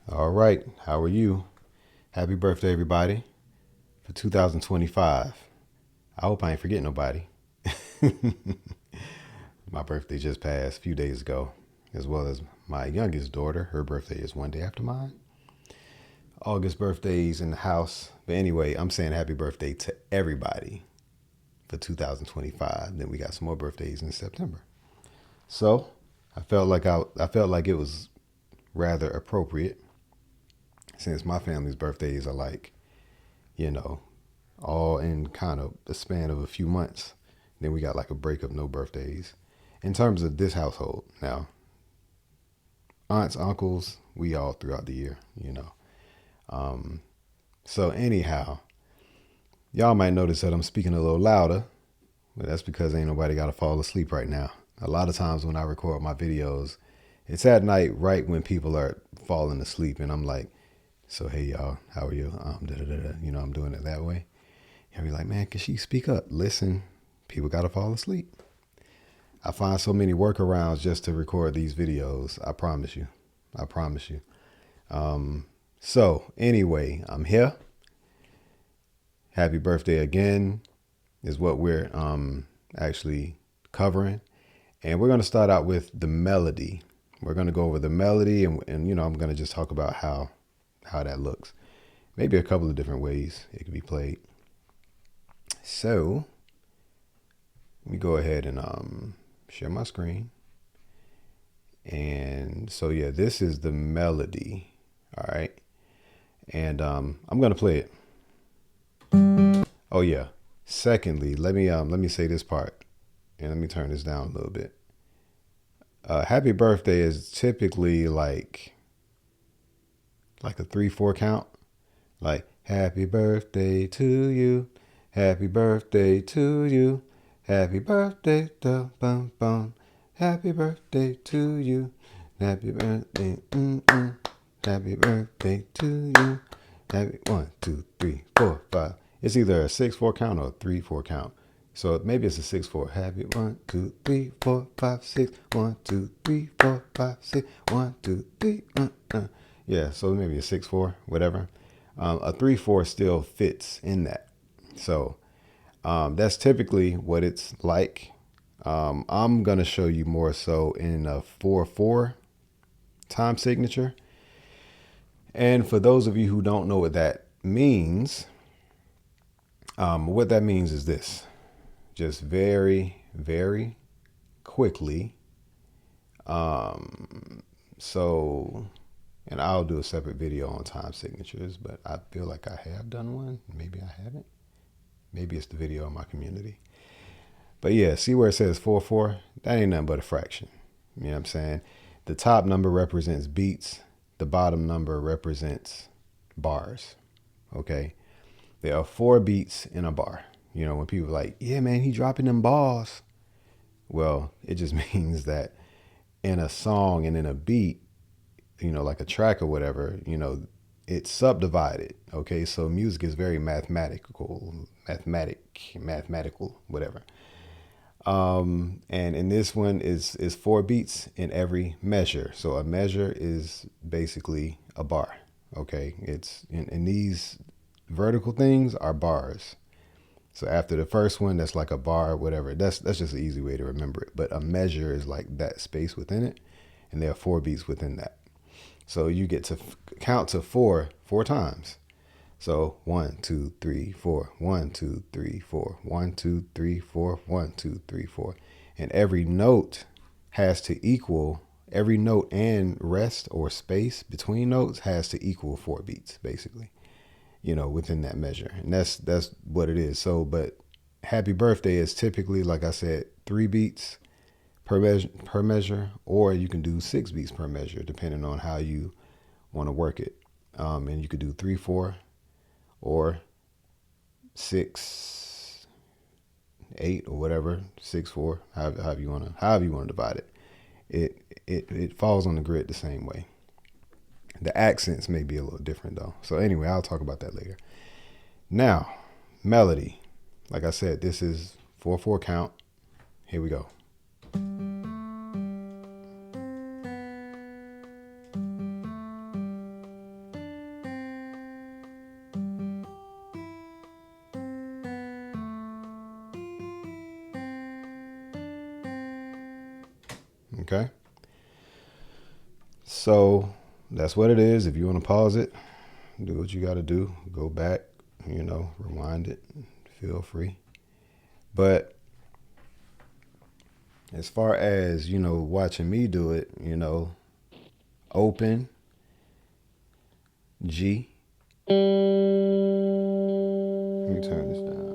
All right, how are you? Happy birthday, everybody, for 2025. I hope I ain't forgetting nobody. My birthday just passed a few days ago, as well as my youngest daughter. Her birthday is one day after mine. August birthdays in the house. But anyway, I'm saying happy birthday to everybody for 2025. Then we got some more birthdays in September. So I felt like it was rather appropriate since my family's birthdays are like, you know, all in kind of the span of a few months. Then we got like a break of no birthdays. In terms of this household, now, aunts, uncles, we all throughout the year. Um, so, anyhow, y'all might notice that I'm speaking a little louder, but that's because ain't nobody got to fall asleep right now. A lot of times when I record my videos, it's at night, right when people are falling asleep, and I'm like, so hey y'all, how are you? Da, da, da, da. I'm doing it that way. You'll be like, man, can she speak up? Listen, people got to fall asleep. I find so many workarounds just to record these videos. I promise you. I promise you. So anyway, I'm here. Happy birthday again is what we're actually covering. And we're going to start out with the melody. We're going to go over the melody and I'm going to just talk about how that looks. Maybe a couple of different ways it could be played. So let me go ahead and share my screen. And so, yeah, this is the melody. All right. And I'm going to play it. Oh, yeah. Secondly, let me say this part, and let me turn this down a little bit. Happy birthday is typically like a 3/4 count. Like, happy birthday to you. Happy birthday to you. Happy birthday, da bum bum. Happy birthday to you. Happy birthday, happy birthday to you. Happy 1, 2, 3, 4, 5. It's either a 6/4 count or a 3/4 count. So maybe it's a 6/4. Happy 1, 2, 3, 4, 5, 6. 1, 2, 3, 4, 5, 6. 1, 2, 3. Yeah, so maybe a 6/4, whatever. A 3/4 still fits in that. So that's typically what it's like. I'm going to show you more so in a 4/4 time signature. And for those of you who don't know what that means, what that means is this. Just very, very quickly. And I'll do a separate video on time signatures, but I feel like I have done one. Maybe I haven't. Maybe it's the video on my community. But yeah, see where it says 4/4? That ain't nothing but a fraction. You know what I'm saying? The top number represents beats. The bottom number represents bars. Okay? There are 4 beats in a bar. When people are like, yeah, man, he dropping them bars. Well, it just means that in a song and in a beat, like a track or whatever, it's subdivided. Okay, so music is very mathematical, whatever. And in this one is 4 beats in every measure. So a measure is basically a bar. Okay, it's in these vertical things are bars. So after the first one, that's like a bar, whatever. That's just an easy way to remember it. But a measure is like that space within it, and there are 4 beats within that. So you get to count to 4 times. So 1, 2, 3, 4. 1, 2, 3, 4. 1, 2, 3, 4. 1, 2, 3, 4. And every note and rest or space between notes has to equal 4 beats, basically. Within that measure. And that's what it is. So, but happy birthday is typically, like I said, 3 beats per measure, or you can do 6 beats per measure, depending on how you want to work it. And you could do 3/4 or 6, 8, or whatever, 6/4, however you want to divide it. It falls on the grid the same way. The accents may be a little different though. So anyway, I'll talk about that later. Now, melody. Like I said, this is 4/4 count. Here we go. Okay. So that's what it is. If you want to pause it, do what you got to do. Go back, rewind it. Feel free. But as far as, watching me do it, open, G. Let me turn this down.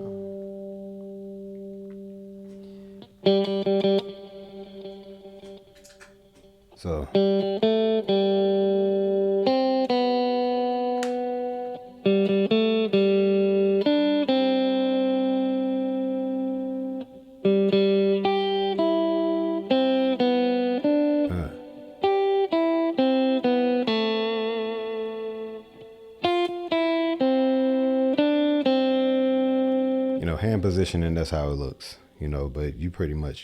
So. Hand positioning, that's how it looks, but you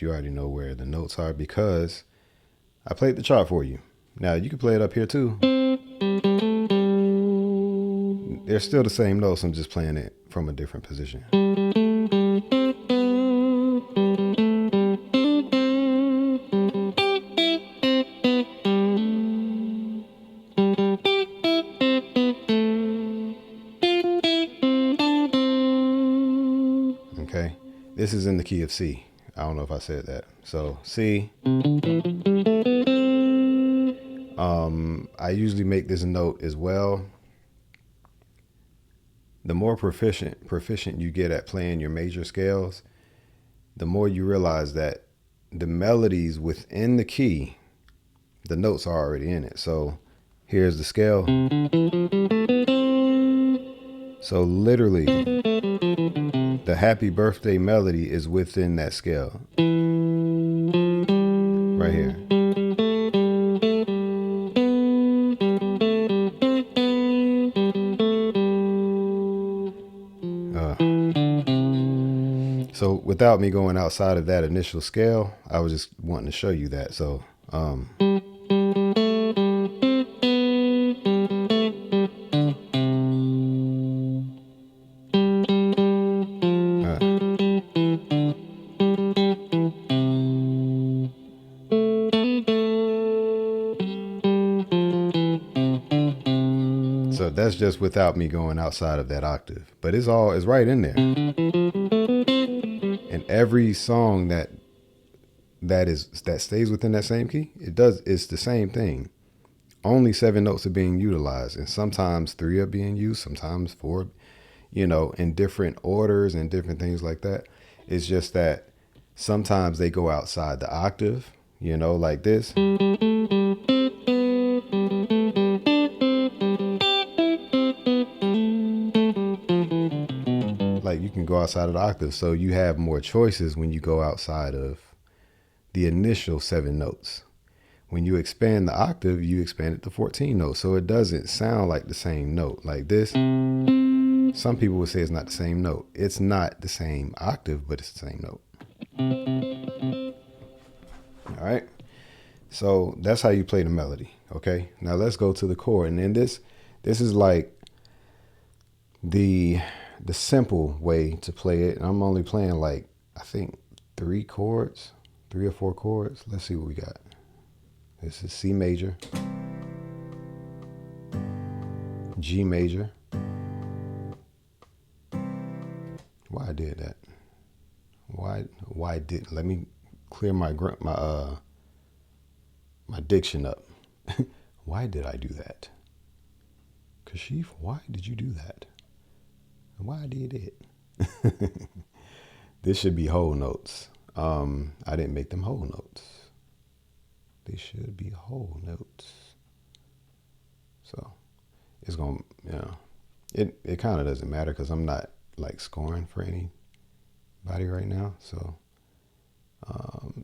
already know where the notes are because I played the chart for you. Now you can play it up here too. They're still the same notes. I'm just playing it from a different position. Okay, this is in the key of C. I don't know if I said that. So C. I usually make this note as well. The more proficient you get at playing your major scales, the more you realize that the melodies within the key, the notes are already in it. So here's the scale. So literally, the happy birthday melody is within that scale. Right here. So without me going outside of that initial scale, I was just wanting to show you that. So, so that's just without me going outside of that octave, but it's right in there. And every song that stays within that same key, it's the same thing. Only 7 notes are being utilized, and sometimes 3 are being used, sometimes 4, in different orders and different things like that. It's just that sometimes they go outside the octave, like this. Like you can go outside of the octave, so you have more choices when you go outside of the initial 7 notes. When you expand the octave, you expand it to 14 notes, so it doesn't sound like the same note. Like this, some people would say it's not the same note. It's not the same octave, but it's the same note. All right. So that's how you play the melody. Okay. Now let's go to the chord, and then this is like the simple way to play it. I'm only playing like I think 3 or 4 chords. Let's see what we got. This is C major, G major. Why I did that? Why did? Let me clear my diction up. Why did I do that? Kashif, why did you do that? Why did it? This should be whole notes. I didn't make them whole notes. They should be whole notes. So it's going to, it kind of doesn't matter because I'm not like scoring for anybody right now. So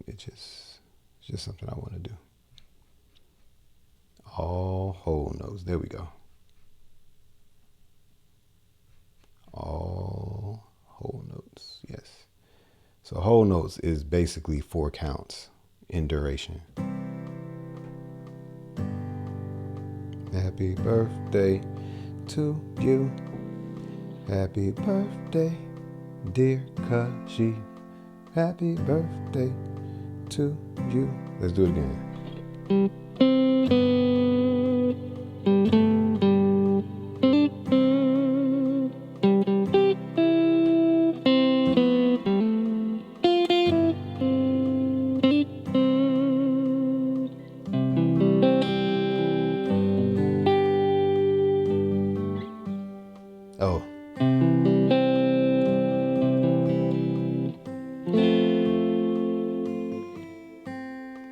it's just something I want to do. All whole notes. There we go. All whole notes. Yes. So whole notes is basically 4 counts in duration. Happy birthday to you. Happy birthday, dear Kashif. Happy birthday to you. Let's do it again. Oh.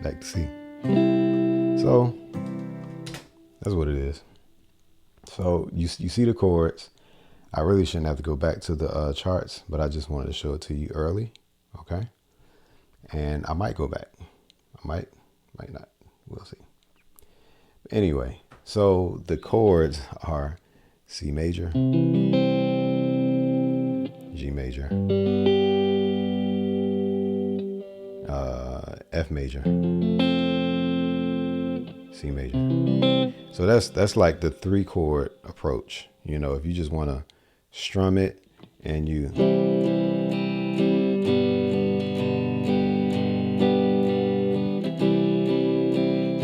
Back to C. So that's what it is. So you see the chords. I really shouldn't have to go back to the charts, but I just wanted to show it to you early. Okay. And I might go back. I might not. We'll see. Anyway, so the chords are C major, G major, F major, C major. So that's like the 3-chord approach. You know, if you just want to strum it and you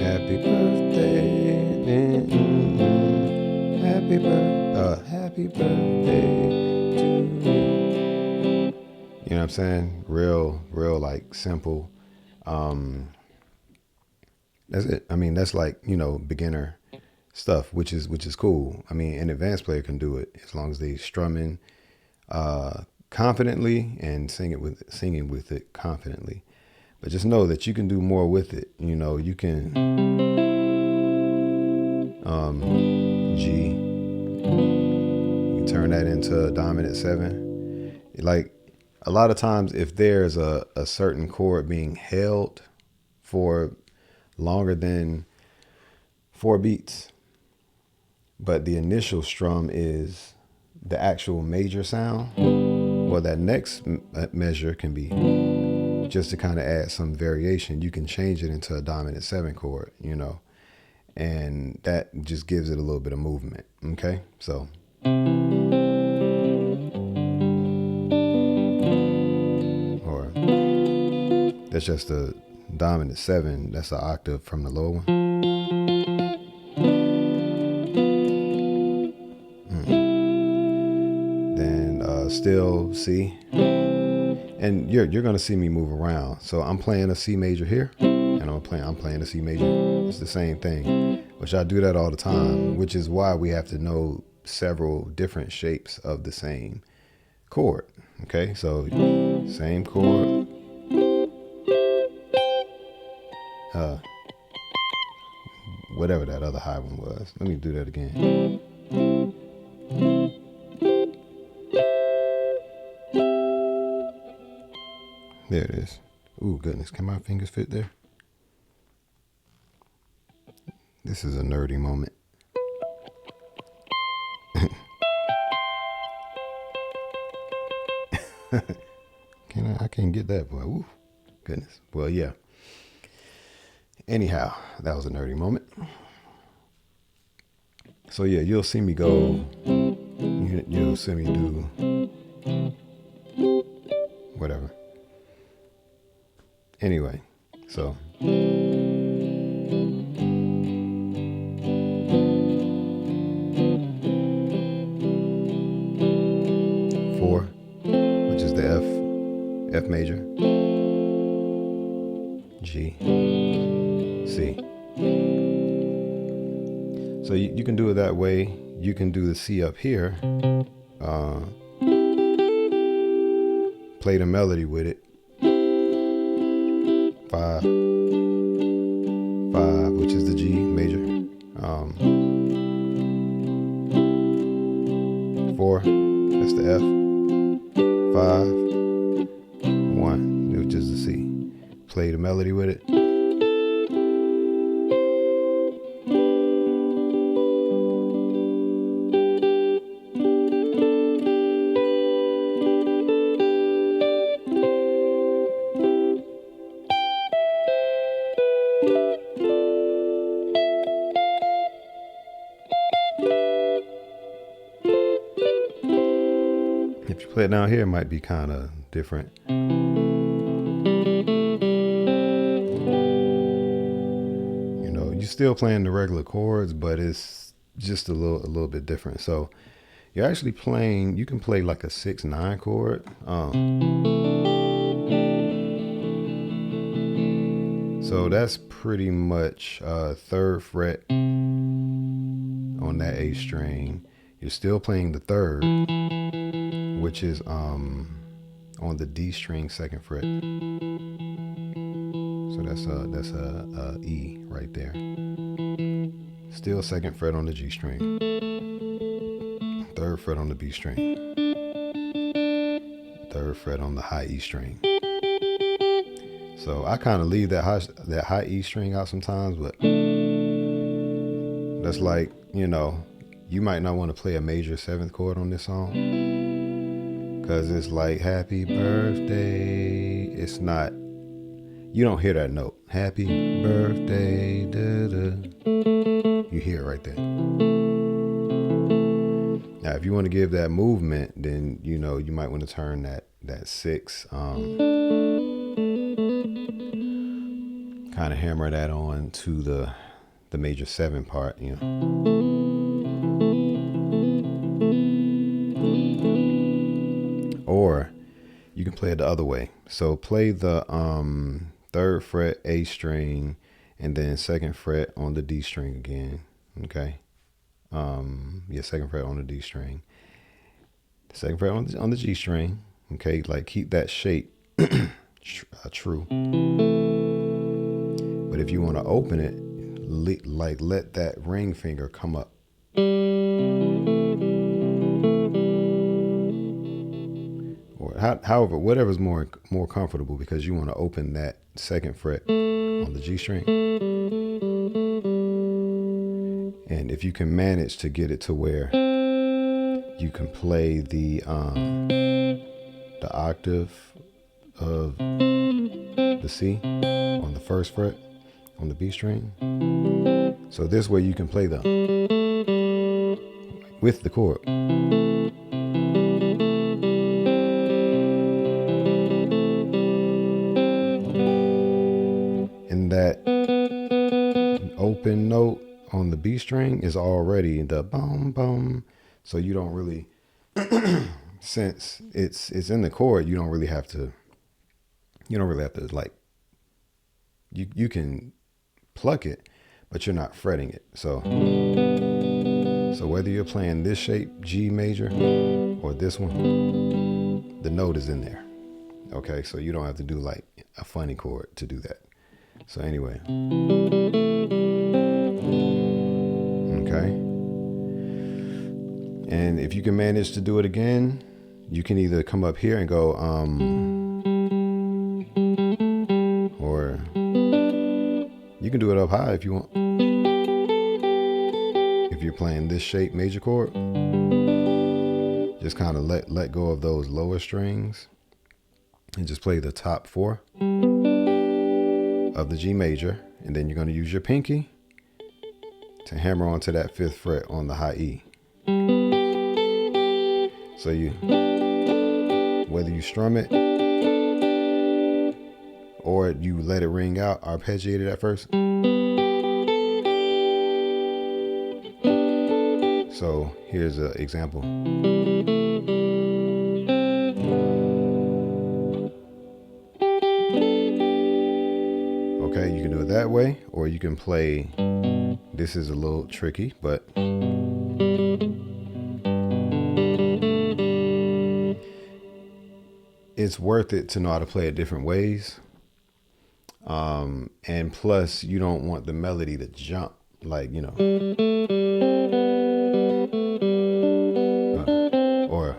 happy birthday, happy birthday to you. You know what I'm saying? Real like simple. That's it. I mean, that's like, you know, beginner stuff, which is cool. I mean, an advanced player can do it as long as they strumming confidently and singing with it confidently. But just know that you can do more with it. You know, you can G, you can turn that into a dominant 7. Like a lot of times, if there's a certain chord being held for longer than 4 beats, but the initial strum is the actual major sound, well, that next measure can be, just to kind of add some variation, you can change it into a dominant 7 chord, you know, and that just gives it a little bit of movement. Okay, so or that's just a dominant 7. That's an octave from the lower one. Then still C. And you're gonna see me move around. So I'm playing a C major here, and I'm playing a C major. It's the same thing, which I do that all the time, which is why we have to know several different shapes of the same chord. Okay, so same chord. Whatever that other high one was. Let me do that again. There it is. Ooh, goodness. Can my fingers fit there? This is a nerdy moment. I can't get that, boy. Ooh, goodness. Well, yeah. Anyhow, that was a nerdy moment. So yeah, you'll see me go. You'll see me do whatever. Anyway, so four, which is the F major, G, C. So you can do it that way. You can do the C up here, play the melody with it. 5, which is the G major. 4, that's the F. 5, 1, which is the C. Play the melody with it. If you play it down here, it might be kind of different. still playing the regular chords, but it's just a little bit different. So you're actually playing. You can play like a 6/9 chord. So that's pretty much third fret on that A string. You're still playing the third, which is on the D string, second fret. So that's a E right there. Still second fret on the G string. Third fret on the B string. Third fret on the high E string. So I kind of leave that high E string out sometimes, but that's like, you might not want to play a major seventh chord on this song, because it's like happy birthday. It's not, you don't hear that note. Happy birthday, da, da. You hear it right there. Now, if you want to give that movement, then, you might want to turn that six, kind of hammer that on to the major seven part, Or you can play it the other way. So play the third fret A string and then second fret on the D string again. Okay. Second fret on the D string. Second fret on the G string. Okay, like keep that shape true. But if you want to open it, let that ring finger come up. Or however, whatever's more comfortable, because you want to open that second fret on the G string. And if you can manage to get it to where you can play the octave of the C on the first fret on the B string. So this way you can play them with the chord. And that open note on the B string is already the bum bum. So you don't really, since it's in the chord, you don't really have to like, you can pluck it, but you're not fretting it. So whether you're playing this shape, G major, or this one, the note is in there. Okay, so you don't have to do like a funny chord to do that. So anyway. Okay. And if you can manage to do it again, you can either come up here and go, or you can do it up high if you want. If you're playing this shape major chord, just kind of let go of those lower strings and just play the top four of the G major. And then you're going to use your pinky to hammer onto that fifth fret on the high E. So whether you strum it or you let it ring out, arpeggiate it at first. So here's an example. Okay, you can do it that way, or you can play, this is a little tricky, but it's worth it to know how to play it different ways. And plus, you don't want the melody to jump, like, or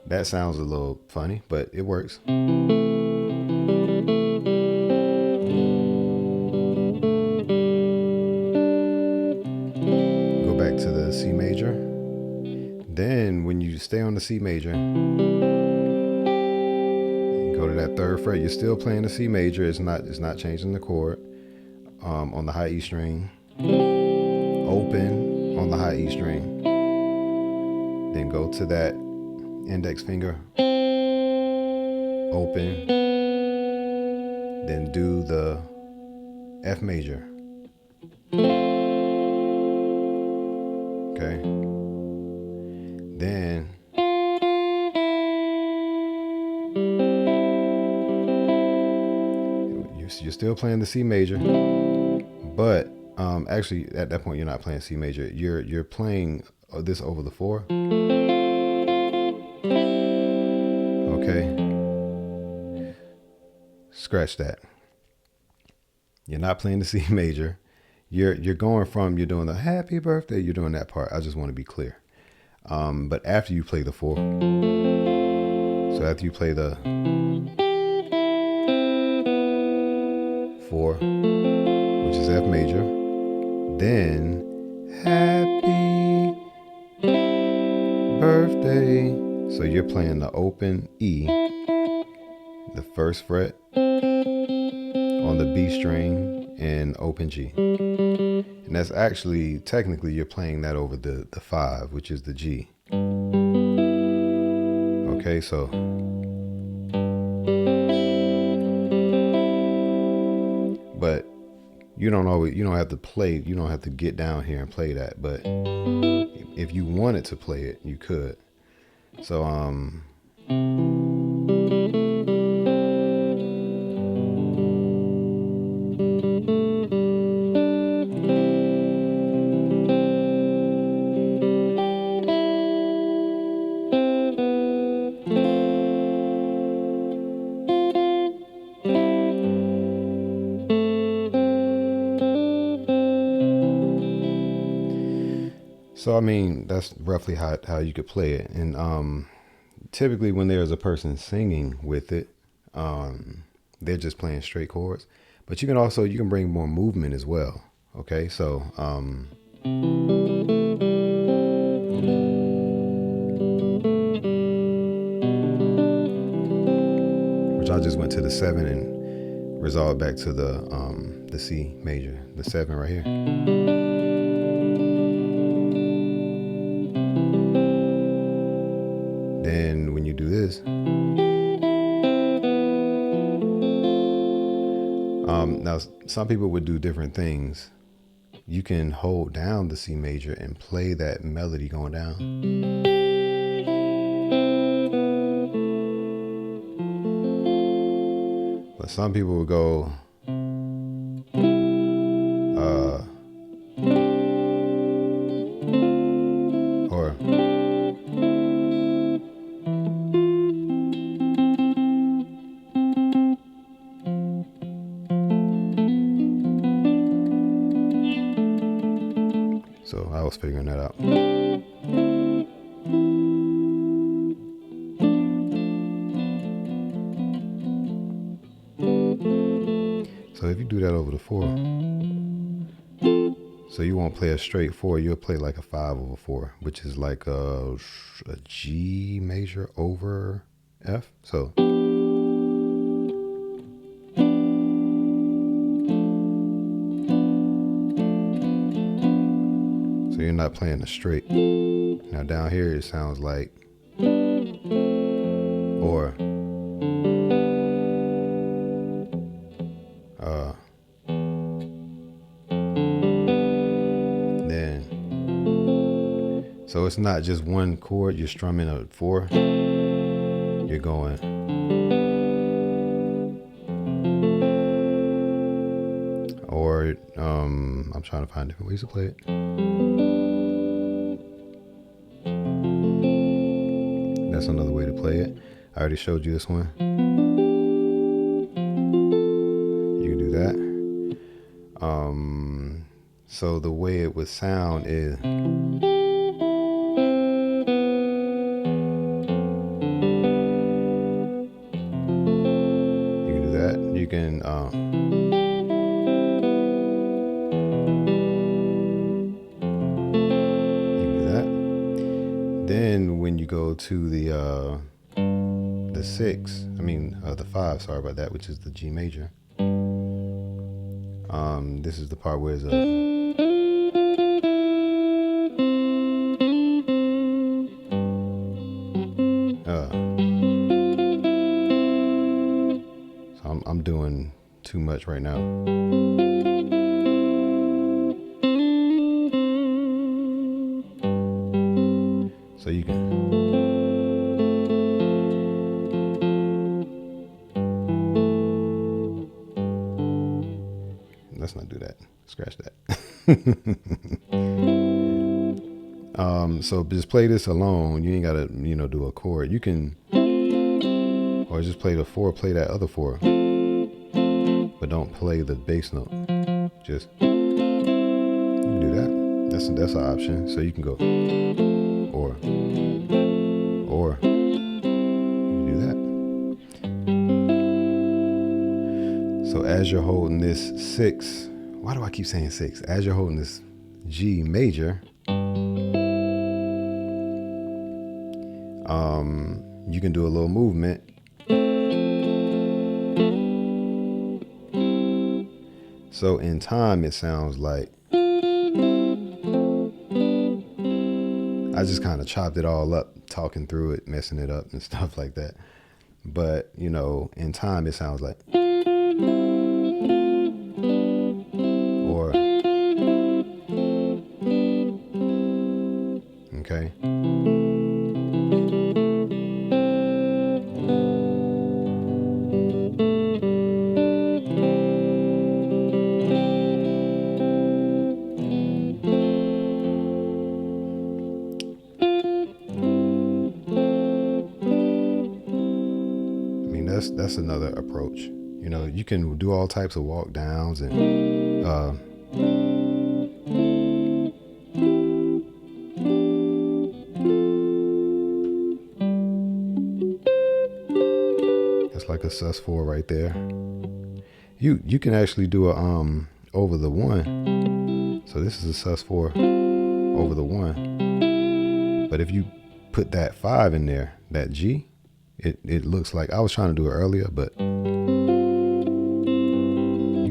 that sounds a little funny, but it works. Go back to the C major. Then when you stay on the C major, go to that third fret. You're still playing the C major. It's not changing the chord. On the high E string, open on the high E string. Then go to that index finger open, then do the F major. Okay. Then you're still playing the C major, but actually at that point you're not playing C major. You're playing this over the 4. Okay. Scratch that. You're not playing the C major. You're going from, you're doing the happy birthday, you're doing that part. I just want to be clear. But after you play the 4, so after you play the 4, which is F major, then happy birthday. So you're playing the open E, the first fret on the B string, and open G. And that's actually, technically, you're playing that over the 5, which is the G. Okay, so but you don't have to play, you don't have to get down here and play that, but if you wanted to play it, you could. So I mean, that's roughly how you could play it. And typically when there's a person singing with it, they're just playing straight chords. But you can bring more movement as well. Okay, so which I just went to the 7 and resolved back to the C major, the 7 right here. Then when you do this, now some people would do different things. You can hold down the C major and play that melody going down. But some people would go or so I was figuring that out. So if you do that over the 4, so you won't play a straight 4, you'll play like a 5 over 4, which is like a G major over F. So you're not playing the straight. Now down here it sounds like or then, so it's not just one chord, you're strumming a 4, you're going or I'm trying to find different ways to play it. That's another way to play it. I already showed you this one. You can do that. So the way it would sound is you can do that. You can do that. Then when you go to the 6, the 5, sorry about that, which is the G major. This is the part where it's So I'm doing too much right now. So you can. Let's not do that. Scratch that. So just play this alone. You ain't gotta, do a chord. You can, or just play the 4, play that other 4, but don't play the bass note. Just you can do that. That's an option. So you can go or you can do that. So as you're holding this 6, why do I keep saying 6? As you're holding this G major, you can do a little movement. So in time, it sounds like I just kind of chopped it all up, talking through it, messing it up and stuff like that. But, in time, it sounds like, or, okay. That's another approach. You can do all types of walk downs and it's like a sus4 right there. You can actually do a over the 1. So this is a sus4 over the 1. But if you put that 5 in there, that G, it looks like, I was trying to do it earlier, but you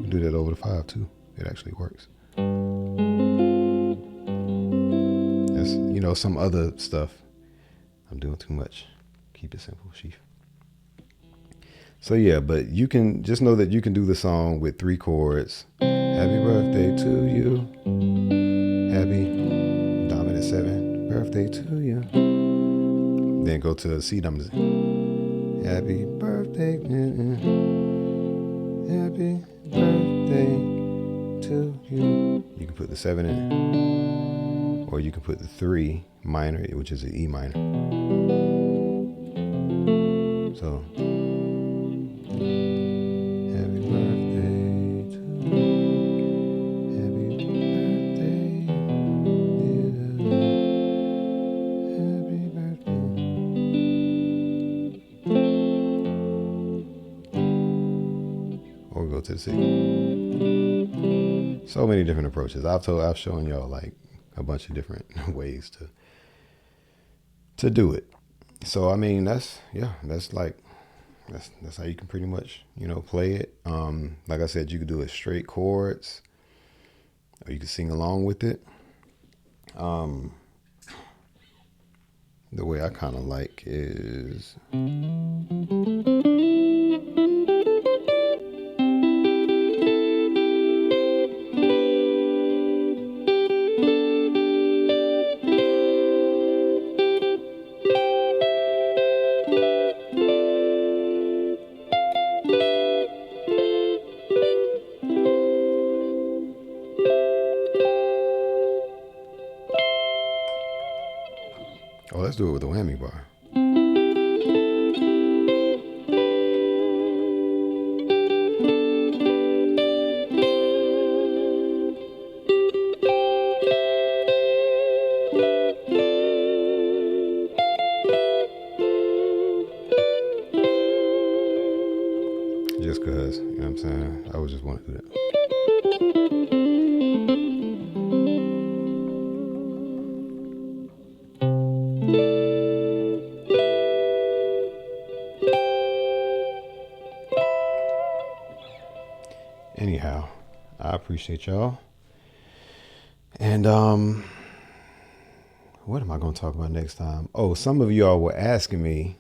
can do that over the 5 too. It actually works. There's, some other stuff. I'm doing too much. Keep it simple, Chief. So yeah, but you can just know that you can do the song with 3 chords. Happy birthday to you. Happy dominant 7 birthday to you. Then go to C dominant. Happy birthday, happy birthday to you. You can put the 7 in it, or you can put the 3 minor, which is an E minor. So, happy birthday to you. Happy birthday, dear. Happy birthday. Or go to the C. So many different approaches. I've shown y'all like a bunch of different ways to do it. So I mean, that's how you can pretty much play it. Like I said, you could do it straight chords, or you can sing along with it. The way I kind of like is. Oh, let's do it with a whammy bar. Just because, you know what I'm saying? I would just want to do that. Anyhow, I appreciate y'all. And what am I going to talk about next time? Oh, some of y'all were asking me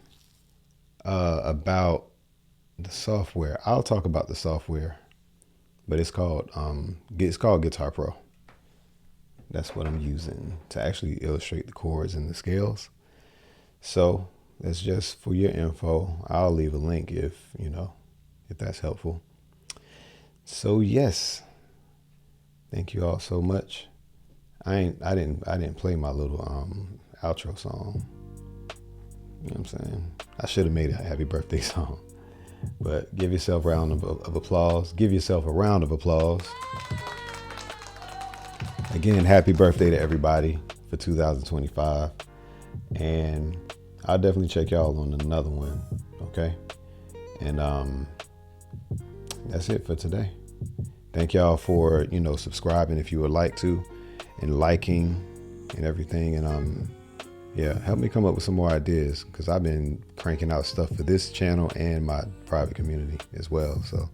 about The software. I'll talk about the software, but it's called Guitar Pro. That's what I'm using to actually illustrate the chords and the scales. So that's just for your info. I'll leave a link if that's helpful. So yes, thank you all so much. I didn't play my little outro song. You know what I'm saying? I should have made a happy birthday song. But give yourself a round of applause. Give yourself a round of applause. Again, happy birthday to everybody for 2025. And I'll definitely check y'all on another one. Okay? And that's it for today. Thank y'all for, subscribing if you would like to, and liking and everything. And help me come up with some more ideas, because I've been cranking out stuff for this channel and my private community as well. So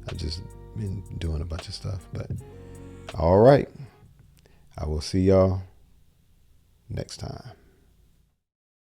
I've just been doing a bunch of stuff. But all right, I will see y'all next time.